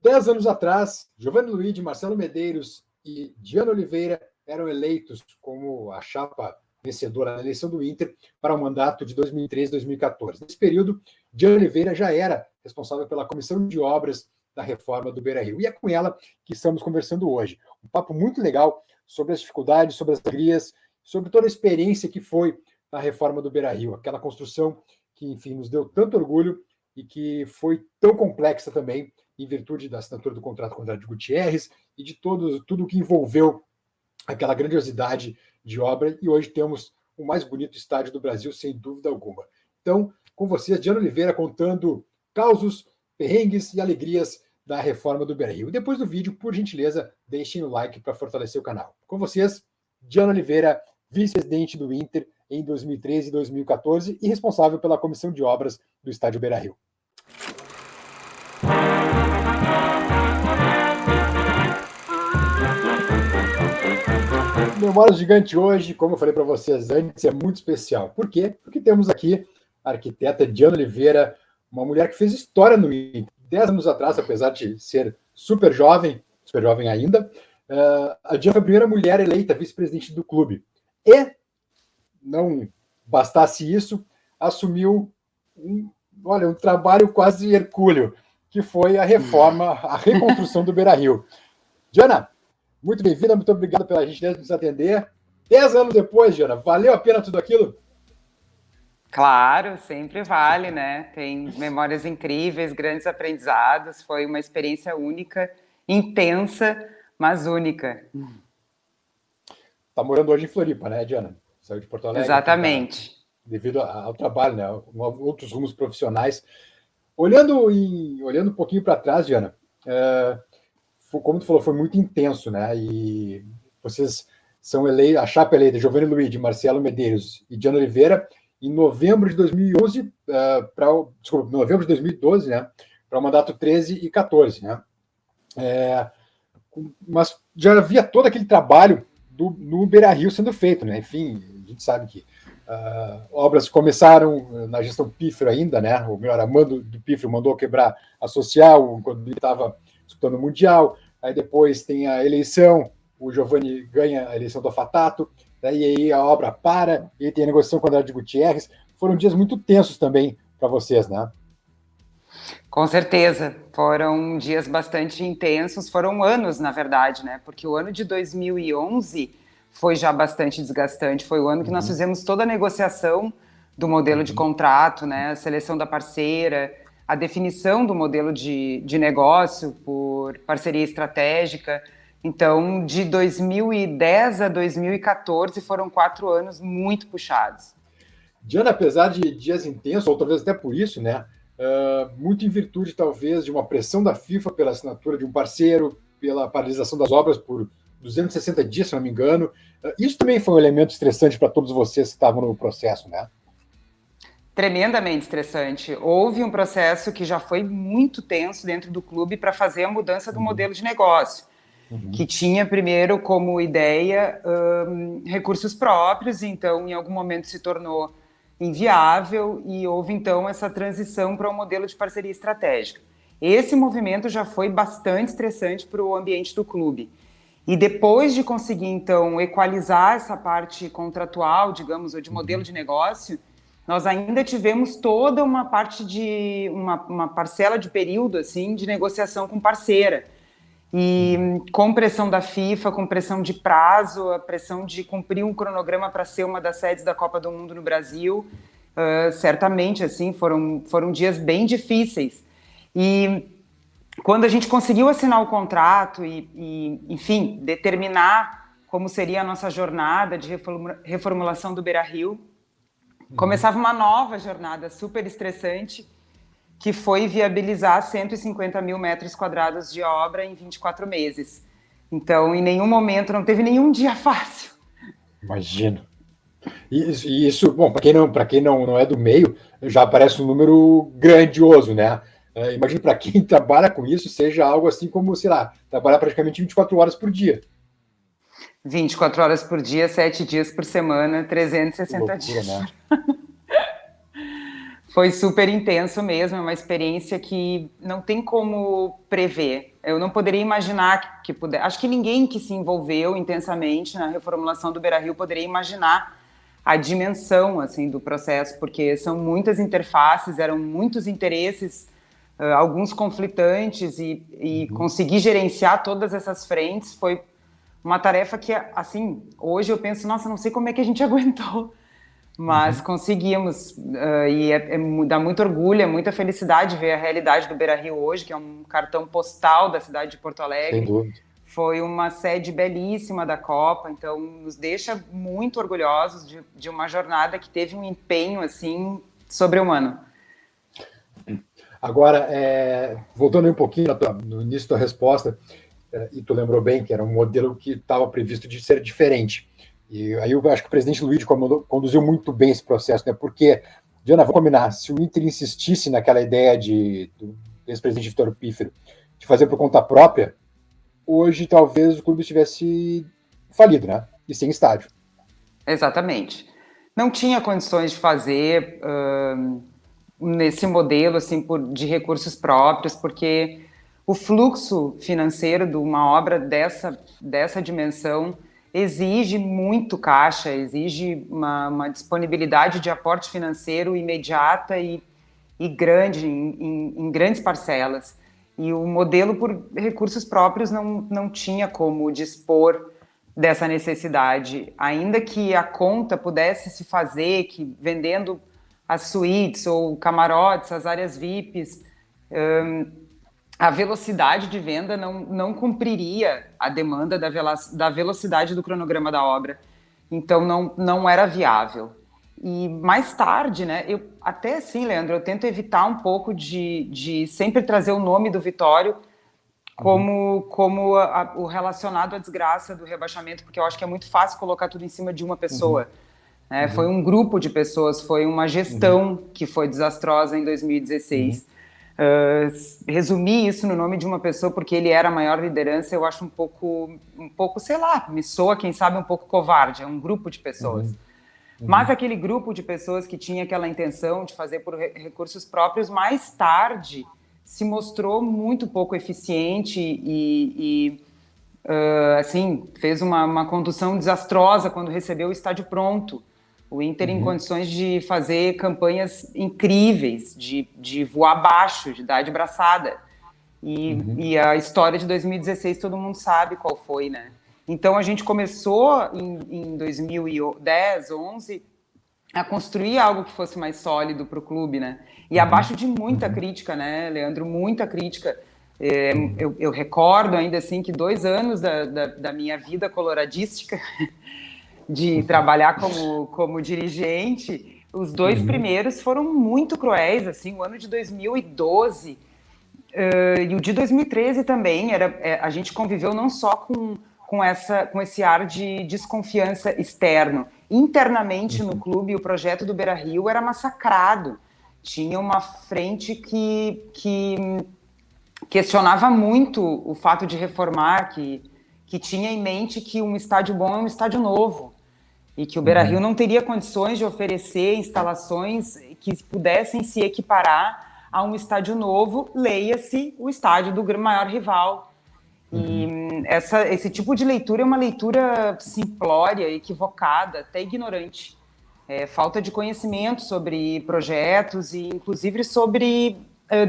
10 anos atrás, Giovanni Luiz, Marcelo Medeiros e Diana Oliveira eram eleitos como a chapa vencedora na eleição do Inter para o mandato de 2013 2014. Nesse período, Diana Oliveira já era responsável pela comissão de obras da reforma do Beira-Rio. E é com ela que estamos conversando hoje. Um papo muito legal sobre as dificuldades, sobre as alegrias, sobre toda a experiência que foi a reforma do Beira-Rio, aquela construção que, enfim, nos deu tanto orgulho e que foi tão complexa também em virtude da assinatura do contrato com o Andrade Gutierrez e de tudo que envolveu aquela grandiosidade de obra, e hoje temos o mais bonito estádio do Brasil, sem dúvida alguma. Então, com vocês, Diana Oliveira contando causos, perrengues e alegrias da reforma do Beira-Rio. Depois do vídeo, por gentileza, deixem o like para fortalecer o canal. Com vocês, Diana Oliveira, vice-presidente do Inter em 2013 e 2014 e responsável pela comissão de obras do estádio Beira-Rio. Memória Gigante hoje, como eu falei para vocês antes, é muito especial. Por quê? Porque temos aqui a arquiteta Diana Oliveira, uma mulher que fez história no Inter. 10 anos atrás, apesar de ser super jovem ainda, a Diana foi a primeira mulher eleita vice-presidente do clube. E, não bastasse isso, assumiu um trabalho quase hercúleo, que foi a reforma, a reconstrução do Beira-Rio. Diana, muito bem-vinda, muito obrigado pela gentileza de nos atender. 10 anos depois, Diana, valeu a pena tudo aquilo? Claro, sempre vale, né? Tem memórias incríveis, grandes aprendizados, foi uma experiência única, intensa, mas única. Tá morando hoje em Floripa, né, Diana? Saiu de Porto Alegre. Exatamente. Devido ao trabalho, né? Outros rumos profissionais. Olhando um pouquinho para trás, Diana, como tu falou, foi muito intenso, né? E vocês são eleitos, a chapa eleita, Giovanni Luiz, Marcelo Medeiros e Diana Oliveira, em novembro de 2011, novembro de 2012, né? Para o mandato 13 e 14, né? Mas já havia todo aquele trabalho no Beira-Rio sendo feito, né? Enfim, a gente sabe que obras começaram na gestão Pífero ainda, né? Ou melhor, a mando do Pífero mandou quebrar a Social quando ele estava disputando o Mundial. Aí depois tem a eleição, o Giovanni ganha a eleição do Afatato, daí aí a obra para, e tem a negociação com o Andrade Gutierrez. Foram dias muito tensos também para vocês, né? Com certeza, foram dias bastante intensos, foram anos, na verdade, né? Porque o ano de 2011 foi já bastante desgastante, foi o ano que nós fizemos toda a negociação do modelo de contrato, né? A seleção da parceira, a definição do modelo de negócio por parceria estratégica. Então, de 2010 a 2014 foram 4 anos muito puxados. Diana, apesar de dias intensos, ou talvez até por isso, né? Muito em virtude, talvez, de uma pressão da FIFA pela assinatura de um parceiro, pela paralisação das obras por 260 dias, se não me engano. Isso também foi um elemento estressante para todos vocês que estavam no processo, né? Tremendamente estressante. Houve um processo que já foi muito tenso dentro do clube para fazer a mudança do modelo de negócio, que tinha primeiro como ideia recursos próprios, então em algum momento se tornou inviável e houve então essa transição para um modelo de parceria estratégica. Esse movimento já foi bastante estressante para o ambiente do clube. E depois de conseguir então equalizar essa parte contratual, digamos, ou de modelo de negócio, nós ainda tivemos toda uma parte de uma parcela de período assim de negociação com parceira. E com pressão da FIFA, com pressão de prazo, a pressão de cumprir um cronograma para ser uma das sedes da Copa do Mundo no Brasil, certamente assim foram dias bem difíceis. E quando a gente conseguiu assinar o contrato e enfim, determinar como seria a nossa jornada de reformulação do Beira-Rio, começava uma nova jornada super estressante, que foi viabilizar 150 mil metros quadrados de obra em 24 meses. Então, em nenhum momento, não teve nenhum dia fácil. Imagino. E isso, bom, para quem não é do meio, já parece um número grandioso, né? Imagino para quem trabalha com isso, seja algo assim como, sei lá, trabalhar praticamente 24 horas por dia. 24 horas por dia, 7 dias por semana, 360 loucura, dias. Né? Foi super intenso mesmo, é uma experiência que não tem como prever. Eu não poderia imaginar que pudesse. Acho que ninguém que se envolveu intensamente na reformulação do Beira-Rio poderia imaginar a dimensão assim do processo, porque são muitas interfaces, eram muitos interesses, alguns conflitantes, e conseguir gerenciar todas essas frentes foi uma tarefa que, assim, hoje eu penso, nossa, não sei como é que a gente aguentou. Mas conseguimos, e dá muito orgulho, é muita felicidade ver a realidade do Beira-Rio hoje, que é um cartão postal da cidade de Porto Alegre. Sem dúvida. Foi uma sede belíssima da Copa, então nos deixa muito orgulhosos de uma jornada que teve um empenho assim sobre-humano. Agora, voltando um pouquinho no início da tua resposta, e tu lembrou bem que era um modelo que estava previsto de ser diferente. E aí eu acho que o presidente Luiz conduziu muito bem esse processo, né? Porque, Diana, vamos combinar, se o Inter insistisse naquela ideia do ex-presidente Vitor Pífero de fazer por conta própria, hoje talvez o clube estivesse falido, né? E sem estádio. Exatamente. Não tinha condições de fazer nesse modelo assim, de recursos próprios, porque o fluxo financeiro de uma obra dessa dimensão exige muito caixa, exige uma disponibilidade de aporte financeiro imediata e grande, em grandes parcelas. E o modelo por recursos próprios não tinha como dispor dessa necessidade, ainda que a conta pudesse se fazer, que vendendo as suítes ou camarotes, as áreas VIPs, a velocidade de venda não cumpriria a demanda da velocidade do cronograma da obra. Então, não era viável. E mais tarde, né, eu até assim, Leandro, eu tento evitar um pouco de sempre trazer o nome do Vitório como o relacionado à desgraça do rebaixamento, porque eu acho que é muito fácil colocar tudo em cima de uma pessoa. Foi um grupo de pessoas, foi uma gestão que foi desastrosa em 2016. Resumir isso no nome de uma pessoa porque ele era a maior liderança, eu acho um pouco, sei lá, me soa, quem sabe, um pouco covarde. É um grupo de pessoas. Mas aquele grupo de pessoas que tinha aquela intenção de fazer por recursos próprios, mais tarde se mostrou muito pouco eficiente e assim, fez uma condução desastrosa quando recebeu o estádio pronto. O Inter em condições de fazer campanhas incríveis, de voar baixo, de dar de braçada. E a história de 2016 todo mundo sabe qual foi, né? Então a gente começou em 2010, 11, a construir algo que fosse mais sólido para o clube, né? E abaixo de muita crítica, né, Leandro? Muita crítica. Eu recordo ainda assim que 2 anos da minha vida coloradística de trabalhar como dirigente, os 2 primeiros foram muito cruéis, assim, o ano de 2012 e o de 2013 também, a gente conviveu não só com esse ar de desconfiança externo. Internamente no clube, o projeto do Beira-Rio era massacrado. Tinha uma frente que questionava muito o fato de reformar, que tinha em mente que um estádio bom é um estádio novo e que o Beira-Rio não teria condições de oferecer instalações que pudessem se equiparar a um estádio novo, leia-se o estádio do maior rival. E esse tipo de leitura é uma leitura simplória, equivocada, até ignorante. Falta de conhecimento sobre projetos e, inclusive, sobre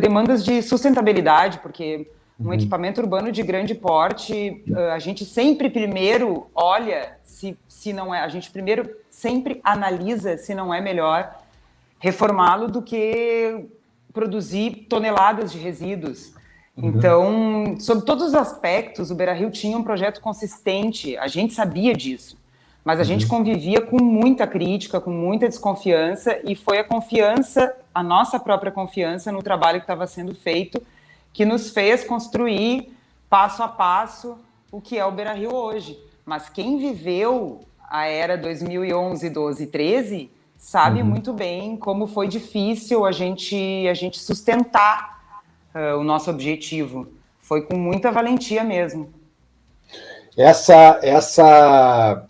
demandas de sustentabilidade, porque um equipamento urbano de grande porte, a gente sempre primeiro olha se não é, a gente primeiro sempre analisa se não é melhor reformá-lo do que produzir toneladas de resíduos. Então, sobre todos os aspectos, o Beira-Rio tinha um projeto consistente, a gente sabia disso, mas a gente convivia com muita crítica, com muita desconfiança, e foi a confiança, a nossa própria confiança no trabalho que estava sendo feito, que nos fez construir passo a passo o que é o Beira-Rio hoje. Mas quem viveu a era 2011, 12, 13 sabe muito bem como foi difícil a gente sustentar o nosso objetivo. Foi com muita valentia mesmo. Essa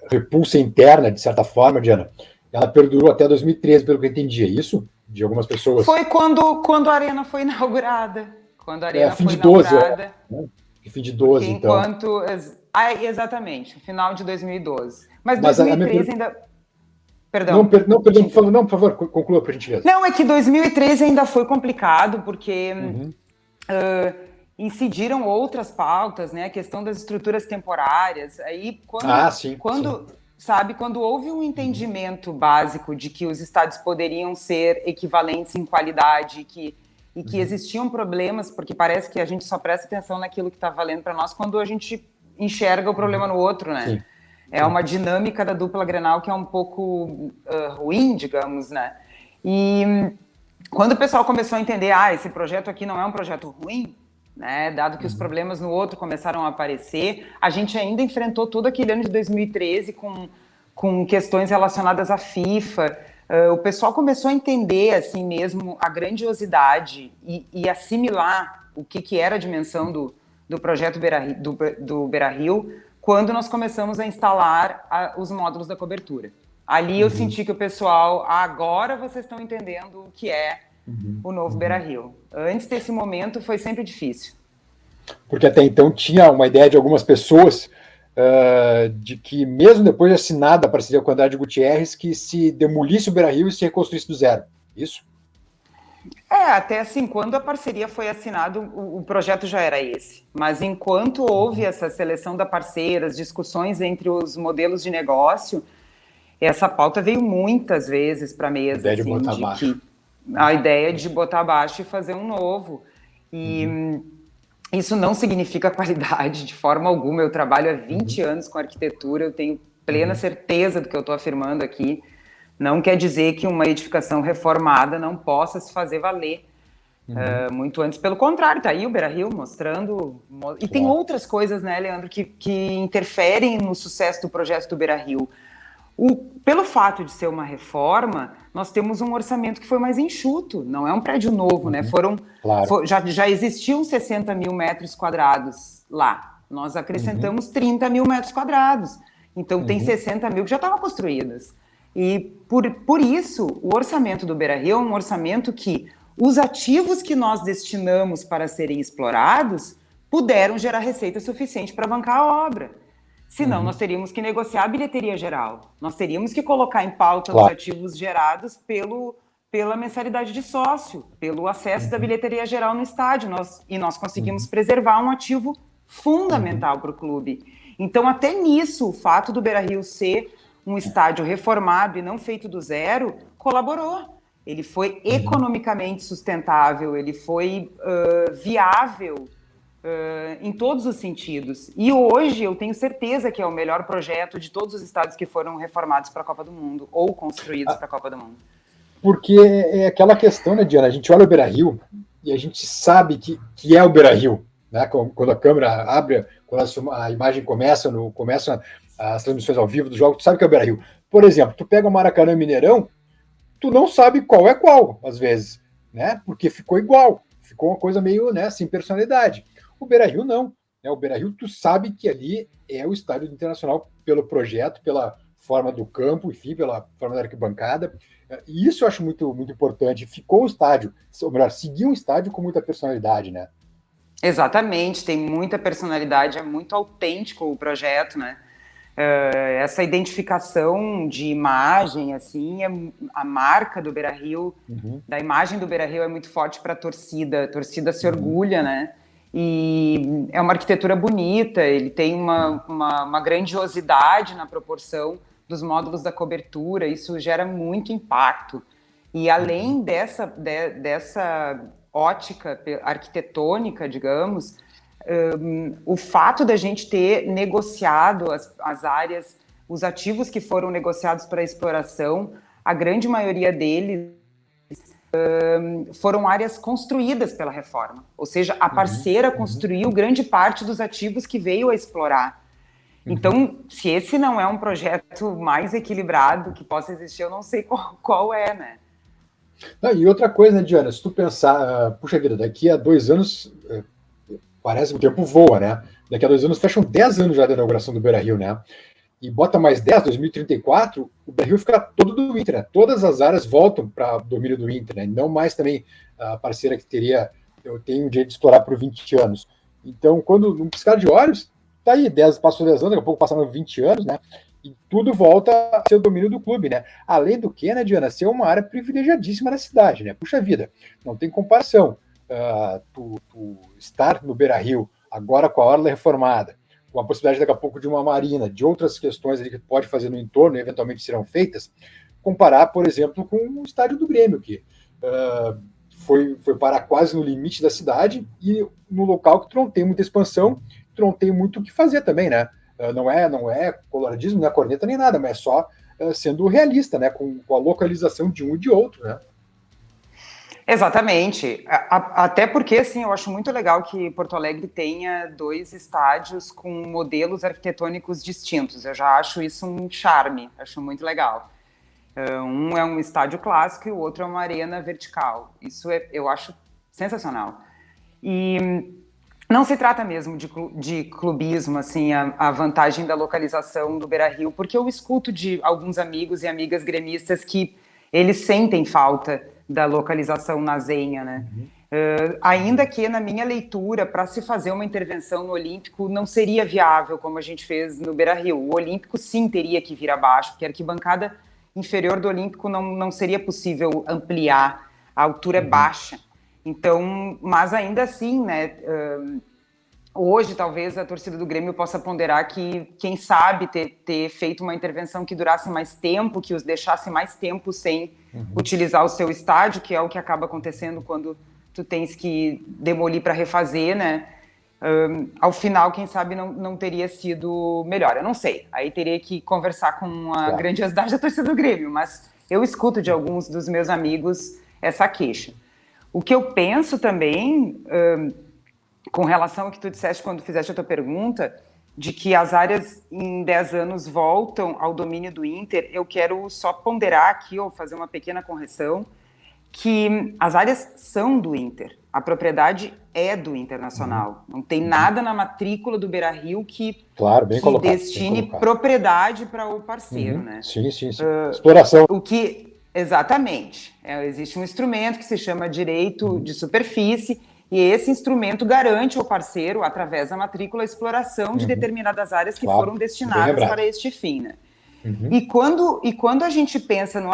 repulsa interna, de certa forma, Diana, ela perdurou até 2013, pelo que eu entendi, é isso? de algumas pessoas. Foi quando a Arena foi inaugurada. Quando a Arena fim foi de 12, inaugurada. Né? Fim de 12, então. Exatamente, final de 2012. Mas 2013 ainda... Perdão. Não, por favor, conclua, por gentileza. Não, é que 2013 ainda foi complicado, porque incidiram outras pautas, né? A questão das estruturas temporárias. Aí, quando houve um entendimento básico de que os estádios poderiam ser equivalentes em qualidade e que existiam problemas, porque parece que a gente só presta atenção naquilo que está valendo para nós quando a gente enxerga o problema no outro, né? Sim. É uma dinâmica da dupla Grenal que é um pouco ruim, digamos, né? E quando o pessoal começou a entender, esse projeto aqui não é um projeto ruim, né? Dado que os problemas no outro começaram a aparecer, a gente ainda enfrentou todo aquele ano de 2013 com questões relacionadas à FIFA. O pessoal começou a entender, assim mesmo, a grandiosidade e assimilar o que era a dimensão do projeto do Beira-Rio, quando nós começamos a instalar os módulos da cobertura. Ali eu senti que o pessoal, agora vocês estão entendendo o que é o novo Beira-Rio. Antes desse momento foi sempre difícil. Porque até então tinha uma ideia de algumas pessoas de que mesmo depois de assinada a parceria com o Andrade Gutierrez, que se demolisse o Beira-Rio e se reconstruísse do zero. Isso? Até assim, quando a parceria foi assinada, o projeto já era esse. Mas enquanto houve essa seleção da parceira, as discussões entre os modelos de negócio, essa pauta veio muitas vezes para a mesa. A ideia de botar abaixo. A ideia de botar abaixo e fazer um novo. E isso não significa qualidade de forma alguma. Eu trabalho há 20 anos com arquitetura, eu tenho plena certeza do que eu estou afirmando aqui. Não quer dizer que uma edificação reformada não possa se fazer valer. Muito antes, pelo contrário, está aí o Beira-Rio mostrando... E tem outras coisas, né, Leandro, que interferem no sucesso do projeto do Beira-Rio. Pelo fato de ser uma reforma, nós temos um orçamento que foi mais enxuto, não é um prédio novo, né? Já existiam 60 mil metros quadrados lá, nós acrescentamos 30 mil metros quadrados, então tem 60 mil que já estavam construídas. E por isso, o orçamento do Beira-Rio é um orçamento que os ativos que nós destinamos para serem explorados puderam gerar receita suficiente para bancar a obra. Senão, nós teríamos que negociar a bilheteria geral. Nós teríamos que colocar em pauta os ativos gerados pela mensalidade de sócio, pelo acesso da bilheteria geral no estádio. Nós conseguimos preservar um ativo fundamental para o clube. Então, até nisso, o fato do Beira-Rio ser um estádio reformado e não feito do zero, colaborou. Ele foi economicamente sustentável, ele foi viável em todos os sentidos. E hoje eu tenho certeza que é o melhor projeto de todos os estádios que foram reformados para a Copa do Mundo ou construídos para a Copa do Mundo. Porque é aquela questão, né, Diana? A gente olha o Beira-Rio e a gente sabe que é o Beira-Rio, né? Quando a câmera abre, quando a imagem começam as transmissões ao vivo do jogo, tu sabe que é o Beira-Rio. Por exemplo, tu pega o Maracanã e Mineirão, tu não sabe qual é qual, às vezes, né? Porque ficou igual, ficou uma coisa meio, né, sem personalidade. O Beira-Rio não, né? O Beira-Rio tu sabe que ali é o estádio internacional pelo projeto, pela forma do campo, enfim, pela forma da arquibancada, e isso eu acho muito, muito importante. Ficou o estádio, ou melhor, seguiu um estádio com muita personalidade, né? Exatamente, tem muita personalidade, é muito autêntico o projeto, né? Essa identificação de imagem, assim, a marca do Beira-Rio, da imagem do Beira-Rio é muito forte para a torcida se orgulha, né? E é uma arquitetura bonita, ele tem uma grandiosidade na proporção dos módulos da cobertura, isso gera muito impacto. E além dessa ótica arquitetônica, digamos, o fato da gente ter negociado as áreas, os ativos que foram negociados para exploração, a grande maioria deles foram áreas construídas pela reforma. Ou seja, a parceira construiu grande parte dos ativos que veio a explorar. Então, se esse não é um projeto mais equilibrado que possa existir, eu não sei qual é, né? Não, e outra coisa, né, Diana, se tu pensar, puxa vida, daqui a 2 anos... parece que o tempo voa, né? Daqui a 2 anos fecham 10 anos já da inauguração do Beira-Rio, né? e bota mais 10, 2034, o Beira-Rio fica todo do Inter, né? Todas as áreas voltam para o domínio do Inter, né? Não mais também a parceira que eu tenho um direito de explorar por 20 anos. Então, quando num piscar de olhos, tá aí, passou 10 anos, daqui a pouco passaram 20 anos, né? E tudo volta a ser o domínio do clube, né? Além do que, né, Diana, ser uma área privilegiadíssima na cidade, né? Puxa vida, não tem comparação. Tu estar no Beira-Rio, agora com a orla reformada, com a possibilidade daqui a pouco de uma marina, de outras questões ali que pode fazer no entorno e eventualmente serão feitas, comparar, por exemplo, com o estádio do Grêmio, que foi parar quase no limite da cidade e no local que tu não tem muita expansão, tu não tem muito o que fazer também, né? Não é coloradismo, não é corneta nem nada, mas é só sendo realista, né? Com a localização de um e de outro, né? Exatamente. Até porque, assim, eu acho muito legal que Porto Alegre tenha 2 estádios com modelos arquitetônicos distintos. Eu já acho isso um charme, acho muito legal. Um é um estádio clássico e o outro é uma arena vertical. Isso eu acho sensacional. E não se trata mesmo de clubismo, assim, a vantagem da localização do Beira-Rio, porque eu escuto de alguns amigos e amigas gremistas que eles sentem falta da localização na Zenha, né? Ainda que na minha leitura, para se fazer uma intervenção no Olímpico, não seria viável como a gente fez no Beira-Rio. O Olímpico sim teria que vir abaixo, porque a arquibancada inferior do Olímpico não seria possível ampliar, a altura é baixa. Então, mas ainda assim, né, hoje talvez a torcida do Grêmio possa ponderar que, quem sabe, ter feito uma intervenção que durasse mais tempo, que os deixasse mais tempo sem utilizar o seu estádio, que é o que acaba acontecendo quando tu tens que demolir para refazer, né? Ao final, quem sabe, não teria sido melhor. Eu não sei. Aí teria que conversar com a grandiosidade da torcida do Grêmio, mas eu escuto de alguns dos meus amigos essa queixa. O que eu penso também, com relação ao que tu disseste quando fizeste a tua pergunta, de que as áreas em 10 anos voltam ao domínio do Inter, eu quero só ponderar aqui, ou fazer uma pequena correção, que as áreas são do Inter. A propriedade é do Internacional. Não tem nada na matrícula do Beira-Rio que destine propriedade para o parceiro, né? Sim. Exploração. Exatamente. Existe um instrumento que se chama direito de superfície, e esse instrumento garante ao parceiro, através da matrícula, a exploração de determinadas áreas que foram destinadas para este fim, né? E quando a gente pensa no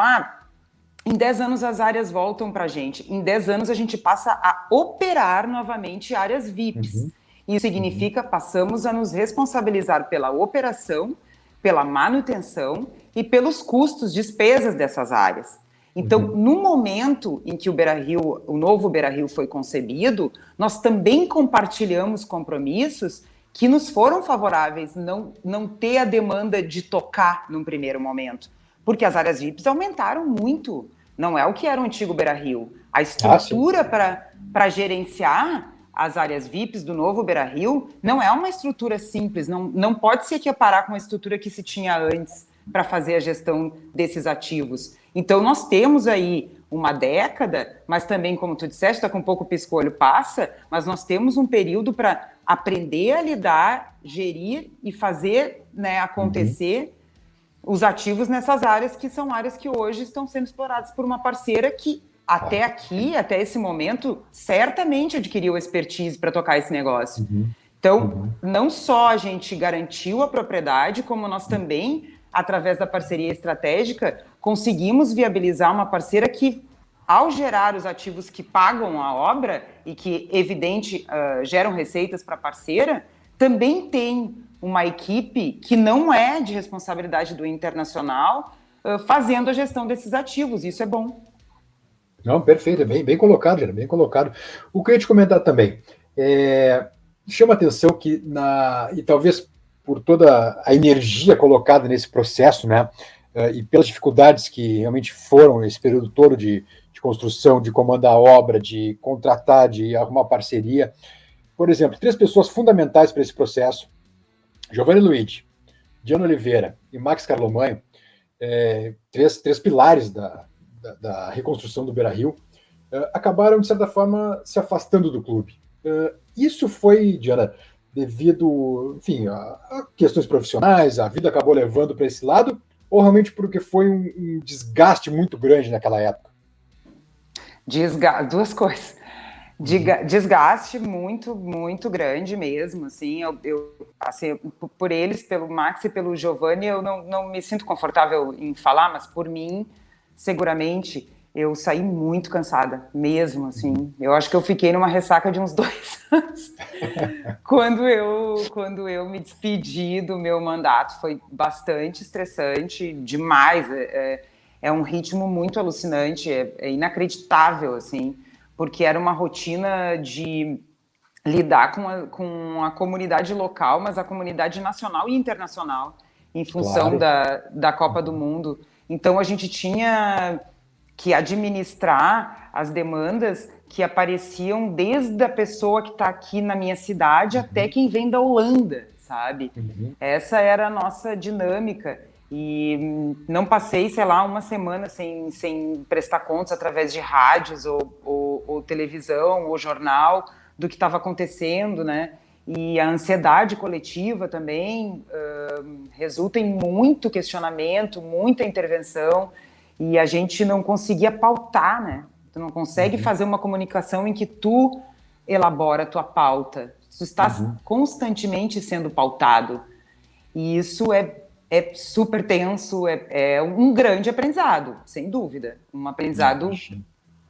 em 10 anos as áreas voltam para a gente, em 10 anos a gente passa a operar novamente áreas VIPs. Isso significa passamos a nos responsabilizar pela operação, pela manutenção e pelos custos, despesas dessas áreas. Então, no momento em que o novo Beira-Rio foi concebido, nós também compartilhamos compromissos que nos foram favoráveis não ter a demanda de tocar num primeiro momento, porque as áreas VIPs aumentaram muito. Não é o que era o antigo Beira-Rio. A estrutura para gerenciar as áreas VIPs do novo Beira-Rio não é uma estrutura simples, não pode se equiparar com a estrutura que se tinha antes para fazer a gestão desses ativos. Então, nós temos aí uma década, mas também, como tu disseste, está com um pouco pisco-olho passa, mas nós temos um período para aprender a lidar, gerir e fazer, né, acontecer os ativos nessas áreas, que são áreas que hoje estão sendo exploradas por uma parceira que, até esse momento, certamente adquiriu expertise para tocar esse negócio. Então, não só a gente garantiu a propriedade, como nós também, através da parceria estratégica, conseguimos viabilizar uma parceira que, ao gerar os ativos que pagam a obra e que, geram receitas para a parceira, também tem uma equipe que não é de responsabilidade do Internacional fazendo a gestão desses ativos. Isso é bom. Não, perfeito, bem colocado, Gera, bem colocado. O que eu ia te comentar também, chama atenção que, e talvez por toda a energia colocada nesse processo, né, e pelas dificuldades que realmente foram esse período todo de construção, de comandar a obra, de contratar, de arrumar parceria. Por exemplo, 3 pessoas fundamentais para esse processo: Giovanni Luigi, Diana Oliveira e Max Carlomanho, 3 pilares da reconstrução do Beira-Rio, acabaram, de certa forma, se afastando do clube. Isso foi, Diana, devido, enfim, a questões profissionais, a vida acabou levando para esse lado, ou realmente porque foi um desgaste muito grande naquela época? Duas coisas. Desgaste muito, muito grande mesmo, assim, assim, por eles, pelo Max e pelo Giovanni, eu não me sinto confortável em falar, mas por mim, seguramente, eu saí muito cansada, mesmo, assim, eu acho que eu fiquei numa ressaca de uns 2 anos, quando eu me despedi do meu mandato, foi bastante estressante, demais, é um ritmo muito alucinante, é inacreditável, assim, porque era uma rotina de lidar com a comunidade local, mas a comunidade nacional e internacional, em função Claro. da Copa do Mundo. Então, a gente tinha que administrar as demandas que apareciam desde a pessoa que está aqui na minha cidade até quem vem da Holanda, sabe? Essa era a nossa dinâmica. E não passei, sei lá, uma semana sem prestar contas através de rádios ou televisão ou jornal do que estava acontecendo, né? E a ansiedade coletiva também resulta em muito questionamento, muita intervenção, e a gente não conseguia pautar, né? Tu não consegue fazer uma comunicação em que tu elabora a tua pauta. Tu estás constantemente sendo pautado. E isso é super tenso, é um grande aprendizado, sem dúvida. Um aprendizado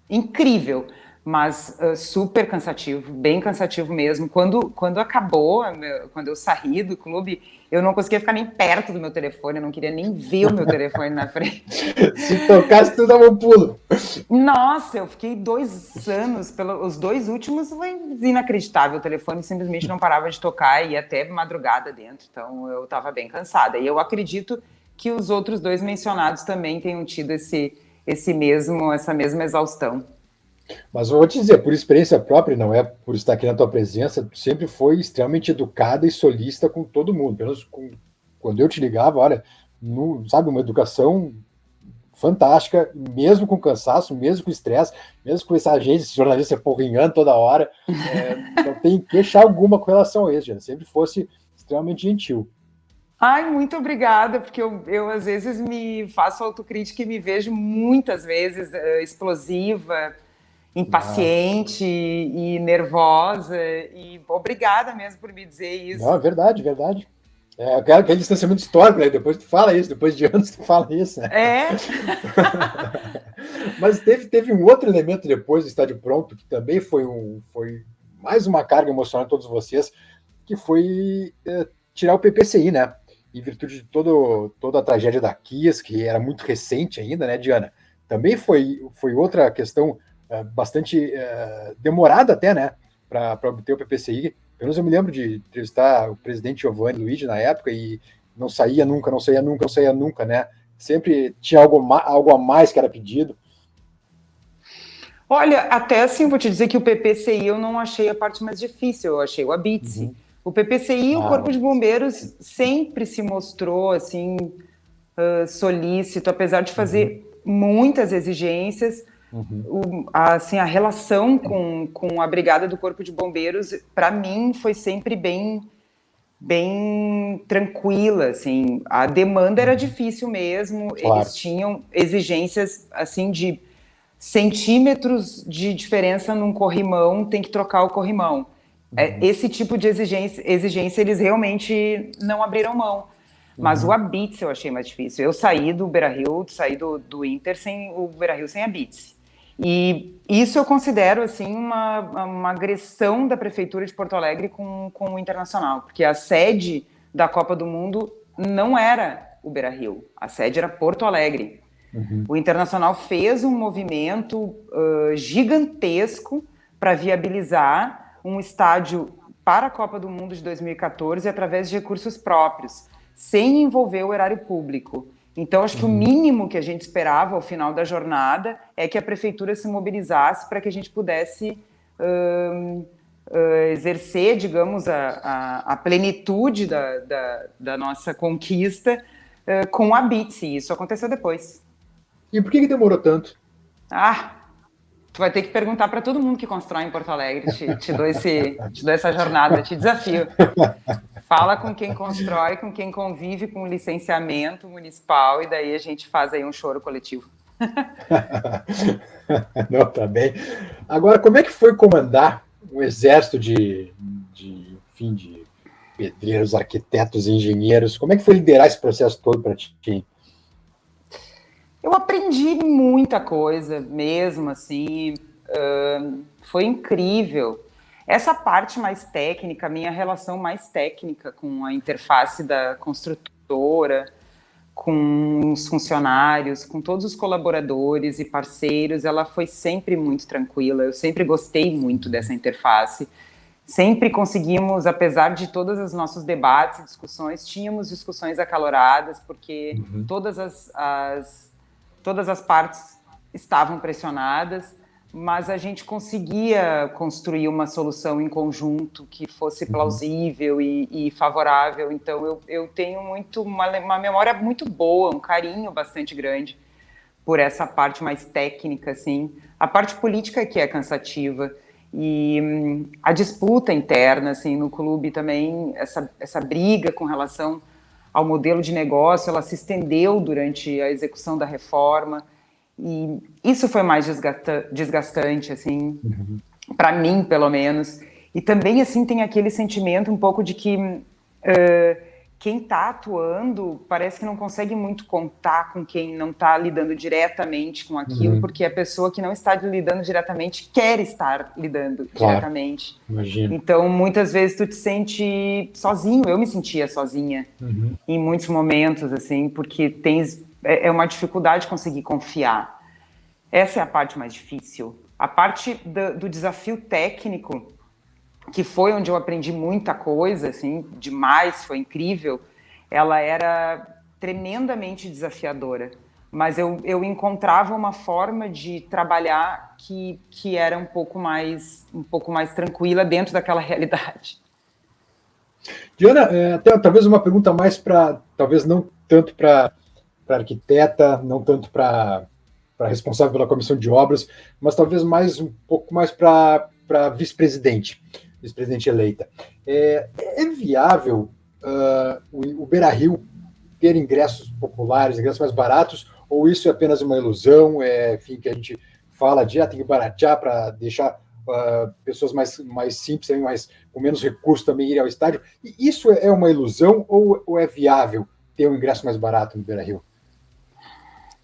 incrível, mas super cansativo, bem cansativo mesmo. Quando acabou, quando eu saí do clube, eu não conseguia ficar nem perto do meu telefone, eu não queria nem ver o meu telefone na frente. Se tocasse, tu dava um pulo. Nossa, eu fiquei 2 anos, os 2 últimos foi inacreditável, o telefone simplesmente não parava de tocar e ia até madrugada dentro, então eu estava bem cansada. E eu acredito que os outros 2 mencionados também tenham tido essa mesma exaustão. Mas eu vou te dizer, por experiência própria, não é por estar aqui na tua presença, tu sempre foi extremamente educada e solícita com todo mundo. Pelo menos quando eu te ligava, olha, sabe, uma educação fantástica, mesmo com cansaço, mesmo com estresse, mesmo com essa agência, esse jornalista porrinhando toda hora, não tem queixa alguma com relação a isso, gente. Sempre fosse extremamente gentil. Ai, muito obrigada, porque eu às vezes me faço autocrítica e me vejo muitas vezes explosiva, impaciente e nervosa, e obrigada mesmo por me dizer isso. Não, é verdade, verdade. Aquele distanciamento histórico, né? Depois tu fala isso, depois de anos tu fala isso, né? Mas teve um outro elemento depois do estádio pronto, que também foi mais uma carga emocional de todos vocês, que foi tirar o PPCI, né? Em virtude de toda a tragédia da Kias, que era muito recente ainda, né, Diana? Também foi outra questão bastante demorada até, né, para obter o PPCI. Pelo menos eu me lembro de entrevistar o presidente Giovanni Luigi na época e não saía nunca, né? Sempre tinha algo a mais que era pedido. Olha, até assim, vou te dizer que o PPCI eu não achei a parte mais difícil, eu achei o ABITSE. O PPCI, o Corpo de Bombeiros, sempre se mostrou, assim, solícito, apesar de fazer muitas exigências. Assim, a relação com a Brigada do Corpo de Bombeiros, para mim, foi sempre bem tranquila, assim. A demanda era difícil mesmo, Claro. Eles tinham exigências, assim, de centímetros de diferença num corrimão, tem que trocar o corrimão. Esse tipo de exigência eles realmente não abriram mão. Mas o ABITSE eu achei mais difícil. Eu saí do Beira-Rio, saí do Inter sem o Beira-Rio sem ABITSE. E isso eu considero assim uma agressão da Prefeitura de Porto Alegre com o Internacional, porque a sede da Copa do Mundo não era o Beira-Rio, a sede era Porto Alegre. O Internacional fez um movimento gigantesco para viabilizar um estádio para a Copa do Mundo de 2014 através de recursos próprios, sem envolver o erário público. Então, acho que o mínimo que a gente esperava ao final da jornada é que a prefeitura se mobilizasse para que a gente pudesse exercer, digamos, a plenitude da nossa conquista com a ABITSE. Isso aconteceu depois. E por que demorou tanto? vai ter que perguntar para todo mundo que constrói em Porto Alegre, te dou essa jornada, te desafio. Fala com quem constrói, com quem convive com o licenciamento municipal, e daí a gente faz aí um choro coletivo. Não, tá bem. Agora, como é que foi comandar um exército de pedreiros, arquitetos, engenheiros? Como é que foi liderar esse processo todo para ti? Eu aprendi muita coisa mesmo, assim, foi incrível. Essa parte mais técnica, a minha relação mais técnica com a interface da construtora, com os funcionários, com todos os colaboradores e parceiros, ela foi sempre muito tranquila. Eu sempre gostei muito dessa interface. Sempre conseguimos, apesar de todos os nossos debates e discussões, tínhamos discussões acaloradas, porque todas as partes estavam pressionadas, mas a gente conseguia construir uma solução em conjunto que fosse plausível e favorável. Então, eu tenho uma memória muito boa, um carinho bastante grande por essa parte mais técnica, assim. A parte política que é cansativa. E a disputa interna, assim, no clube também, essa briga com relação ao modelo de negócio, ela se estendeu durante a execução da reforma. E isso foi mais desgastante, assim, para mim, pelo menos. E também, assim, tem aquele sentimento um pouco de que quem está atuando parece que não consegue muito contar com quem não está lidando diretamente com aquilo, porque a pessoa que não está lidando diretamente quer estar lidando diretamente. Imagino. Então, muitas vezes tu te sente sozinho. Eu me sentia sozinha em muitos momentos, assim, porque é uma dificuldade conseguir confiar. Essa é a parte mais difícil. A parte do desafio técnico, que foi onde eu aprendi muita coisa, assim, demais, foi incrível, ela era tremendamente desafiadora. Mas eu encontrava uma forma de trabalhar que era um pouco mais tranquila dentro daquela realidade. Diana, talvez uma pergunta mais para, talvez não tanto para arquiteta, não tanto para responsável pela comissão de obras, mas talvez um pouco mais para vice-presidente eleita. É viável o Beira-Rio ter ingressos populares, ingressos mais baratos, ou isso é apenas uma ilusão, enfim, que a gente fala de tem que baratear para deixar pessoas mais simples, com menos recursos também irem ao estádio? E isso é uma ilusão ou é viável ter um ingresso mais barato no Beira-Rio?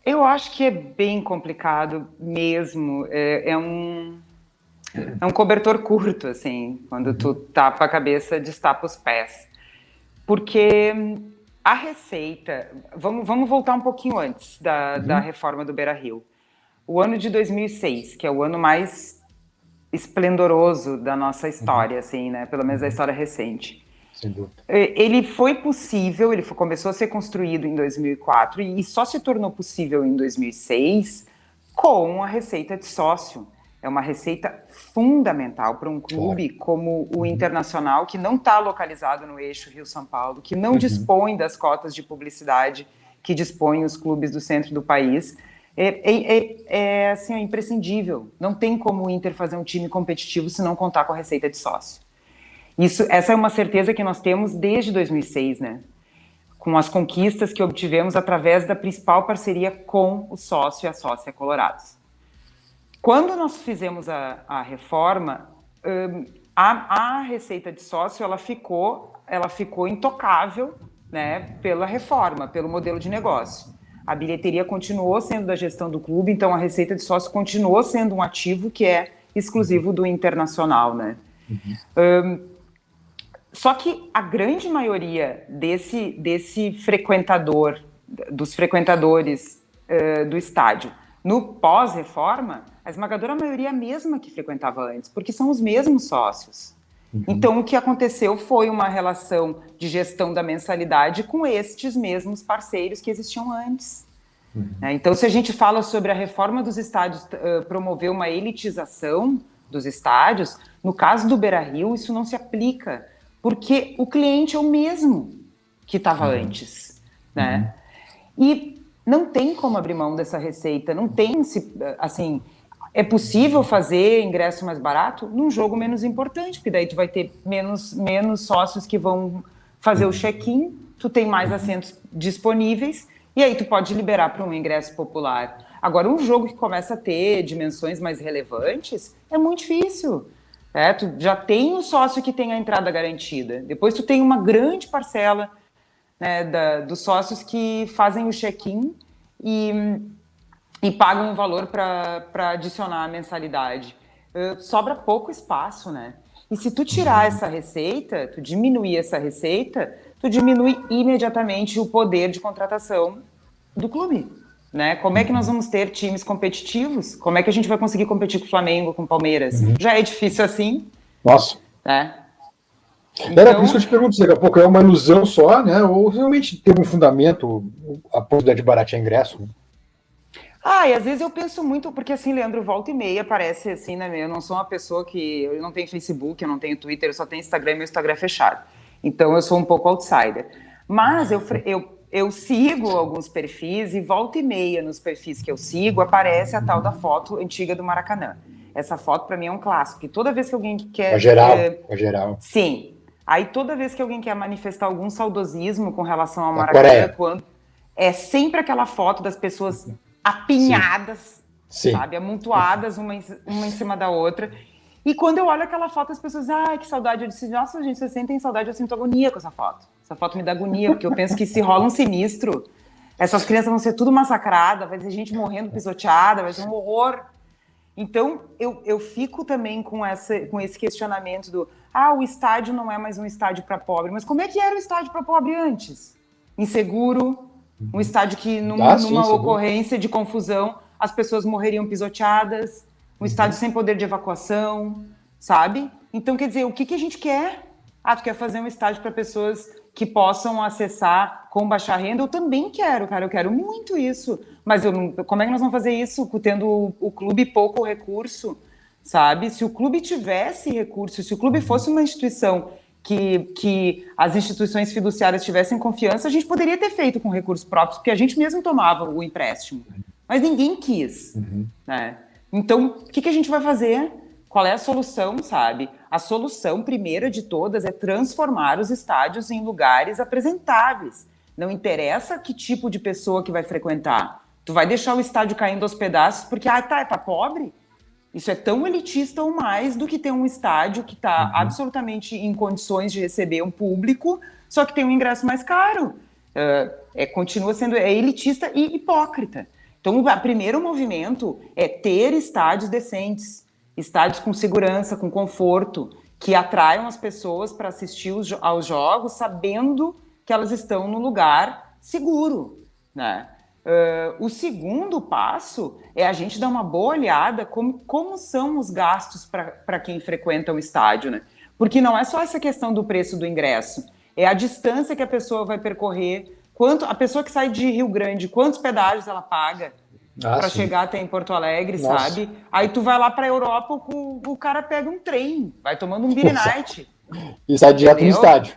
Eu acho que é bem complicado mesmo. É um cobertor curto, assim, quando tu tapa a cabeça, destapa os pés. Porque a receita... Vamos voltar um pouquinho antes da reforma do Beira-Rio. O ano de 2006, que é o ano mais esplendoroso da nossa história, assim, né? Pelo menos da história recente. Sem dúvida. Ele foi possível, começou a ser construído em 2004 e só se tornou possível em 2006 com a receita de sócio. É uma receita fundamental para um clube como o Internacional, que não está localizado no eixo Rio-São Paulo, que não dispõe das cotas de publicidade que dispõem os clubes do centro do país. Assim, é imprescindível. Não tem como o Inter fazer um time competitivo se não contar com a receita de sócio. Essa é uma certeza que nós temos desde 2006, né? Com as conquistas que obtivemos através da principal parceria com o sócio e a sócia colorados. Quando nós fizemos a reforma, a receita de sócio ela ficou intocável, né, pela reforma, pelo modelo de negócio. A bilheteria continuou sendo da gestão do clube, então a receita de sócio continuou sendo um ativo que é exclusivo do Internacional, né? Só que a grande maioria dos frequentadores do estádio, no pós-reforma, a esmagadora maioria é a mesma que frequentava antes, porque são os mesmos sócios. Então, o que aconteceu foi uma relação de gestão da mensalidade com estes mesmos parceiros que existiam antes. Então, se a gente fala sobre a reforma dos estádios, promover uma elitização dos estádios, no caso do Beira-Rio, isso não se aplica, porque o cliente é o mesmo que estava antes, né? E não tem como abrir mão dessa receita, não tem, assim, É possível fazer ingresso mais barato num jogo menos importante, porque daí tu vai ter menos sócios que vão fazer o check-in, tu tem mais assentos disponíveis, e aí tu pode liberar para um ingresso popular. Agora, um jogo que começa a ter dimensões mais relevantes é muito difícil. Tu já tem o sócio que tem a entrada garantida. Depois tu tem uma grande parcela, né, dos sócios que fazem o check-in e pagam um valor para adicionar a mensalidade. Sobra pouco espaço, né? E se tu tirar essa receita, tu diminuir essa receita, tu diminui imediatamente o poder de contratação do clube, né? Como é que nós vamos ter times competitivos? Como é que a gente vai conseguir competir com o Flamengo, com o Palmeiras? Já é difícil assim. Nossa. Né? Era por isso que eu te pergunto, daqui a pouco é uma ilusão só, né? Ou realmente tem um fundamento a possibilidade de baratear ingresso? E às vezes eu penso muito, porque assim, Leandro, volta e meia parece assim, né? Eu não sou uma pessoa eu não tenho Facebook, eu não tenho Twitter, eu só tenho Instagram e meu Instagram é fechado. Então eu sou um pouco outsider. Mas eu sigo alguns perfis e volta e meia nos perfis que eu sigo aparece a tal da foto antiga do Maracanã. Essa foto para mim é um clássico, que toda vez que alguém quer... A geral. Sim. Aí toda vez que alguém quer manifestar algum saudosismo com relação ao Maracanã, é sempre aquela foto das pessoas apinhadas, Sim. sabe? Amontoadas uma em cima da outra. E quando eu olho aquela foto, as pessoas, que saudade. Eu disse, nossa, gente, vocês sentem saudade, eu sinto agonia com essa foto. Essa foto me dá agonia, porque eu penso que se rola um sinistro, essas crianças vão ser tudo massacradas, vai ter gente morrendo pisoteada, vai ser um horror. Então, eu fico também com esse questionamento do o estádio não é mais um estádio para pobre. Mas como é que era o estádio para pobre antes? Inseguro, um estádio que numa ocorrência de confusão, as pessoas morreriam pisoteadas, um estádio sem poder de evacuação, sabe? Então, quer dizer, o que a gente quer? Tu quer fazer um estádio para pessoas que possam acessar com baixa renda? Eu também quero, cara, eu quero muito isso. Mas como é que nós vamos fazer isso tendo o clube pouco recurso, sabe? Se o clube tivesse recurso, se o clube fosse uma instituição que as instituições fiduciárias tivessem confiança, a gente poderia ter feito com recursos próprios, porque a gente mesmo tomava o empréstimo. Mas ninguém quis, né? Então, o que a gente vai fazer? Qual é a solução, sabe? A solução, primeira de todas, é transformar os estádios em lugares apresentáveis. Não interessa que tipo de pessoa que vai frequentar. Tu vai deixar o estádio caindo aos pedaços porque, é para pobre? Isso é tão elitista ou mais do que ter um estádio que está absolutamente em condições de receber um público, só que tem um ingresso mais caro. Continua sendo elitista e hipócrita. Então, o primeiro movimento é ter estádios decentes, estádios com segurança, com conforto, que atraiam as pessoas para assistir aos jogos, sabendo que elas estão num lugar seguro, né? O segundo passo é a gente dar uma boa olhada como são os gastos para quem frequenta o estádio, né? Porque não é só essa questão do preço do ingresso, é a distância que a pessoa vai percorrer, a pessoa que sai de Rio Grande, quantos pedágios ela paga para chegar até em Porto Alegre, sabe? Aí tu vai lá para a Europa, o cara pega um trem, vai tomando um beer night. E sai direto no estádio.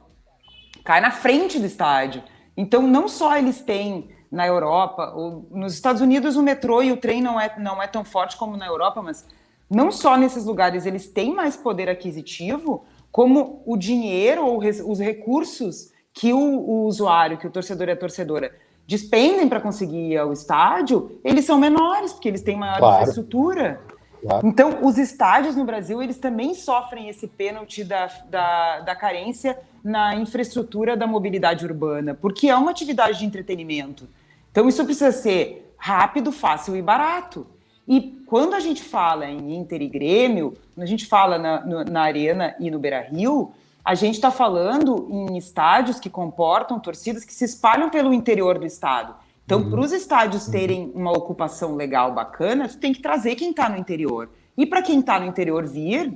Cai na frente do estádio. Então, não só eles têm na Europa, ou nos Estados Unidos o metrô e o trem não é tão forte como na Europa, mas não só nesses lugares eles têm mais poder aquisitivo, como o dinheiro ou os recursos que o usuário, que o torcedor e a torcedora despendem para conseguir ir ao estádio, eles são menores, porque eles têm maior infraestrutura. Claro. Então, os estádios no Brasil, eles também sofrem esse pênalti da carência na infraestrutura da mobilidade urbana, porque é uma atividade de entretenimento. Então, isso precisa ser rápido, fácil e barato. E quando a gente fala em Inter e Grêmio, quando a gente fala na Arena e no Beira-Rio, a gente está falando em estádios que comportam torcidas que se espalham pelo interior do estado. Então, para os estádios terem uma ocupação legal, bacana, tu tem que trazer quem está no interior. E para quem está no interior vir,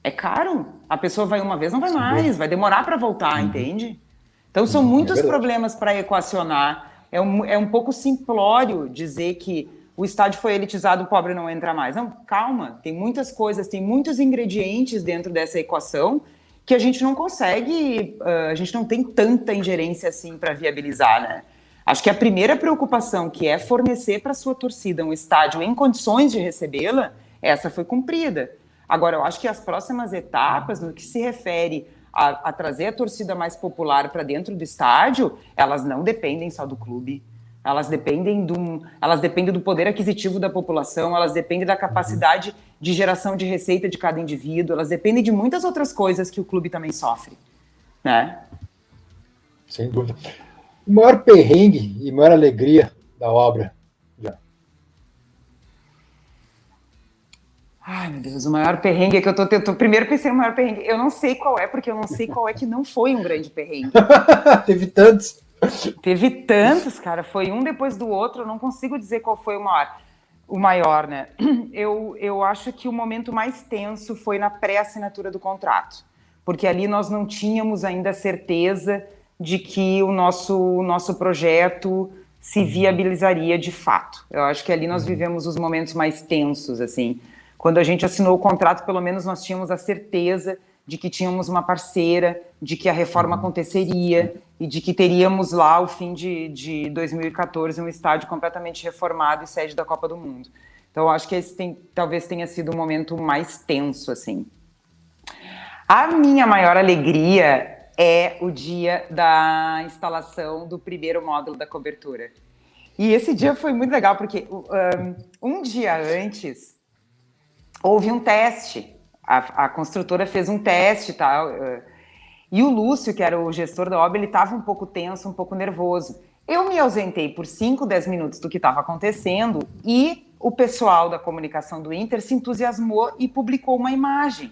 é caro. A pessoa vai uma vez, não vai mais, vai demorar para voltar, entende? Então, são muitos problemas para equacionar. É um pouco simplório dizer que o estádio foi elitizado, o pobre não entra mais. Não, calma, tem muitas coisas, tem muitos ingredientes dentro dessa equação que a gente não consegue, a gente não tem tanta ingerência assim para viabilizar, né? Acho que a primeira preocupação, que é fornecer para a sua torcida um estádio em condições de recebê-la, essa foi cumprida. Agora, eu acho que as próximas etapas, no que se refere a trazer a torcida mais popular para dentro do estádio, elas não dependem só do clube. Elas dependem do poder aquisitivo da população, elas dependem da capacidade de geração de receita de cada indivíduo, elas dependem de muitas outras coisas que o clube também sofre, né? Sem dúvida. O maior perrengue e maior alegria da obra? Ai, meu Deus, o maior perrengue é que eu tô tentando. Primeiro pensei no maior perrengue. Eu não sei qual é, porque eu não sei qual é que não foi um grande perrengue. Teve tantos. Teve tantos, cara. Foi um depois do outro. Eu não consigo dizer qual foi o maior, né? Eu acho que o momento mais tenso foi na pré-assinatura do contrato. Porque ali nós não tínhamos ainda certeza de que o nosso projeto se viabilizaria de fato. Eu acho que ali nós vivemos os momentos mais tensos, assim. Quando a gente assinou o contrato, pelo menos nós tínhamos a certeza de que tínhamos uma parceira, de que a reforma aconteceria e de que teríamos lá, ao fim de 2014, um estádio completamente reformado e sede da Copa do Mundo. Então, eu acho que esse talvez tenha sido o momento mais tenso, assim. A minha maior alegria é o dia da instalação do primeiro módulo da cobertura. E esse dia foi muito legal, porque um dia antes houve um teste. A construtora fez um teste e tal. E o Lúcio, que era o gestor da obra, ele estava um pouco tenso, um pouco nervoso. Eu me ausentei por 5, 10 minutos do que estava acontecendo e o pessoal da comunicação do Inter se entusiasmou e publicou uma imagem.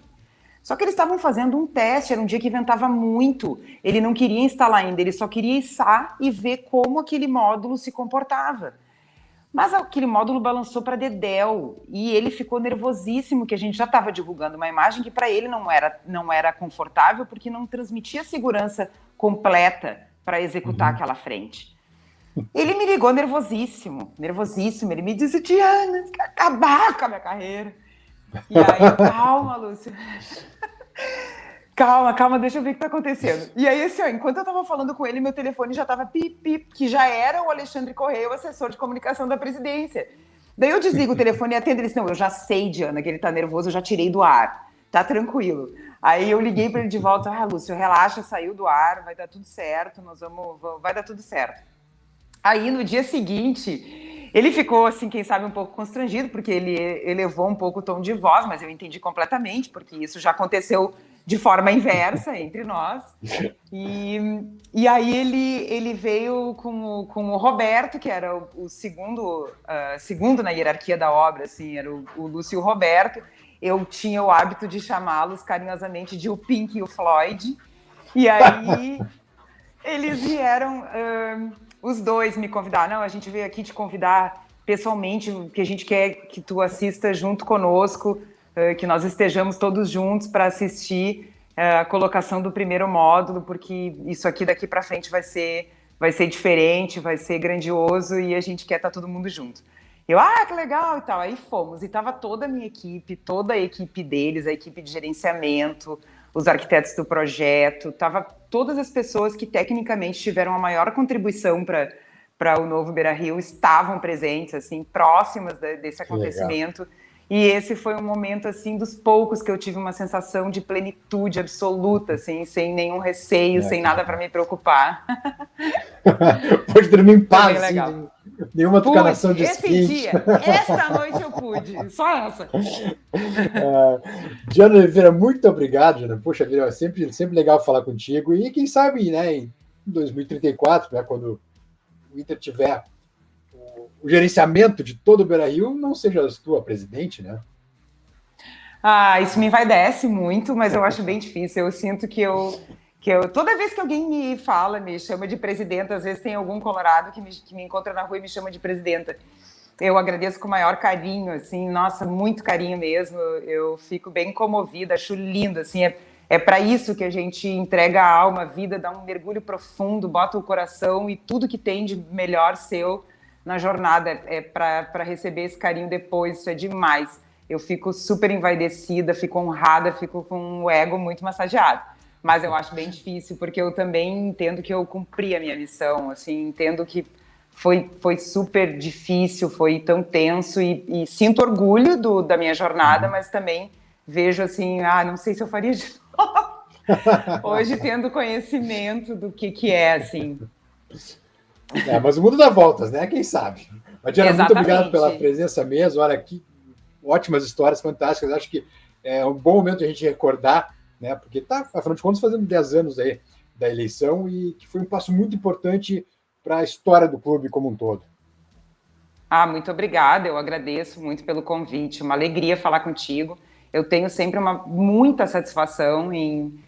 Só que eles estavam fazendo um teste, era um dia que ventava muito. Ele não queria instalar ainda, ele só queria içar e ver como aquele módulo se comportava. Mas aquele módulo balançou para dedéu e ele ficou nervosíssimo, que a gente já estava divulgando uma imagem que para ele não era confortável, porque não transmitia segurança completa para executar aquela frente. Ele me ligou nervosíssimo, ele me disse: Diana, quer acabar com a minha carreira. E aí, calma, Lúcia. Calma, deixa eu ver o que tá acontecendo. E aí, assim, ó, enquanto eu tava falando com ele, meu telefone já tava pip, que já era o Alexandre Correia, o assessor de comunicação da presidência. Daí eu desligo o telefone e atendo. Ele disse: não, eu já sei, Diana, que ele tá nervoso, eu já tirei do ar. Tá tranquilo. Aí eu liguei para ele de volta: Lúcio, relaxa, saiu do ar, vai dar tudo certo, vai dar tudo certo. Aí, no dia seguinte, ele ficou, assim, quem sabe, um pouco constrangido, porque ele elevou um pouco o tom de voz, mas eu entendi completamente, porque isso já aconteceu de forma inversa entre nós. E aí ele veio com o Roberto, que era o segundo na hierarquia da obra, assim, era o Lúcio e o Roberto. Eu tinha o hábito de chamá-los carinhosamente de o Pink e o Floyd. E aí eles vieram, os dois me convidar. Não, a gente veio aqui te convidar pessoalmente, que a gente quer que tu assista junto conosco, que nós estejamos todos juntos para assistir a colocação do primeiro módulo, porque isso aqui daqui para frente vai ser diferente, vai ser grandioso e a gente quer estar todo mundo junto. Eu, que legal e tal. Aí fomos, e estava toda a minha equipe, toda a equipe deles, a equipe de gerenciamento, os arquitetos do projeto, tava todas as pessoas que tecnicamente tiveram a maior contribuição para o novo Beira-Rio estavam presentes, assim, próximas desse acontecimento. E esse foi um momento, assim, dos poucos que eu tive uma sensação de plenitude absoluta, assim, sem nenhum receio, sem nada para me preocupar. Pode dormir em paz, assim, legal. Nenhuma tucanação de esse dia, esta noite eu pude, só essa. Diana Oliveira, muito obrigado, Diana. Poxa vida, é sempre legal falar contigo. E quem sabe, né, em 2034, né, quando o Inter tiver o gerenciamento de todo o Beira-Rio, não sejas tu a presidente, né? Isso me envaidece muito, mas eu acho bem difícil. Eu sinto que eu toda vez que alguém me fala, me chama de presidenta, às vezes tem algum colorado que me encontra na rua e me chama de presidenta. Eu agradeço com o maior carinho, assim, nossa, muito carinho mesmo. Eu fico bem comovida, acho lindo, assim, é para isso que a gente entrega a alma, a vida, dá um mergulho profundo, bota o coração e tudo que tem de melhor seu na jornada, é para receber esse carinho depois, isso é demais. Eu fico super envaidecida, fico honrada, fico com o ego muito massageado. Mas eu acho bem difícil, porque eu também entendo que eu cumpri a minha missão, assim, entendo que foi super difícil, foi tão tenso e sinto orgulho da minha jornada, mas também vejo assim, não sei se eu faria de novo. Hoje tendo conhecimento do que é, assim. Mas o mundo dá voltas, né? Quem sabe? Mas, Diana, muito obrigado pela presença mesmo. Olha, que ótimas histórias, fantásticas. Acho que é um bom momento a gente recordar, né? Porque tá, afinal de contas, fazendo 10 anos aí da eleição e que foi um passo muito importante para a história do clube como um todo. Muito obrigada. Eu agradeço muito pelo convite. Uma alegria falar contigo. Eu tenho sempre muita satisfação em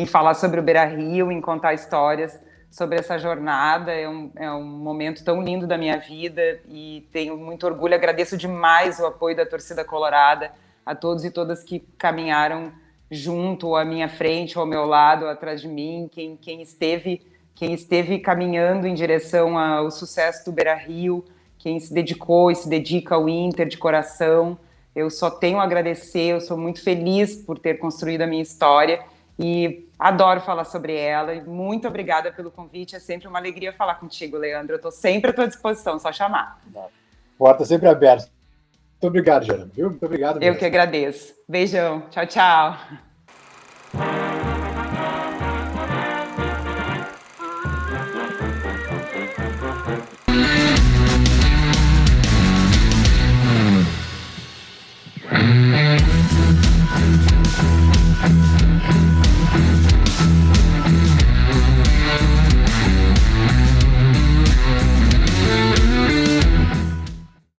falar sobre o Beira-Rio, em contar histórias sobre essa jornada. É um momento tão lindo da minha vida e tenho muito orgulho. Agradeço demais o apoio da torcida colorada, a todos e todas que caminharam junto, à minha frente, ao meu lado, atrás de mim, quem esteve caminhando em direção ao sucesso do Beira-Rio, quem se dedicou e se dedica ao Inter de coração. Eu só tenho a agradecer, eu sou muito feliz por ter construído a minha história e adoro falar sobre ela. E muito obrigada pelo convite, é sempre uma alegria falar contigo, Leandro. Eu estou sempre à tua disposição, só chamar. Porta sempre aberta. Muito obrigado, Jana. Muito obrigado mesmo. Eu que agradeço. Beijão. Tchau, tchau.